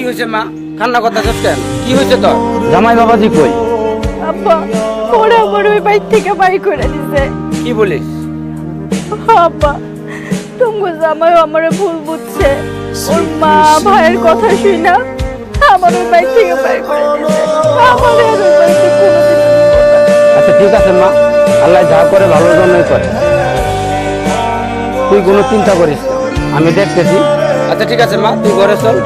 কি হয়েছে মা? কান্না করতেছিস কেন? কি হয়েছে তোর? জামাই বাবাজি কই? আব্বা ওরা আমার ওই বাইক থেকে বাই করে দিছে। কি বলিস? আব্বা তুমি জামাই আমার ভুল বুঝছে, ওর মা ভাইয়ের কথা শুই না আমার ওই বাইক থেকে বাই করে দিছে। আমার আর ওই বাইকে কোনোদিন নিব না। আচ্ছা ঠিক আছে মা, আল্লাহ যা করে ভালোর জন্যই করে, তুই কোনো চিন্তা করিস না, আমি দেখতেছি। আচ্ছা ঠিক আছে মা, তুই ঘরে চল।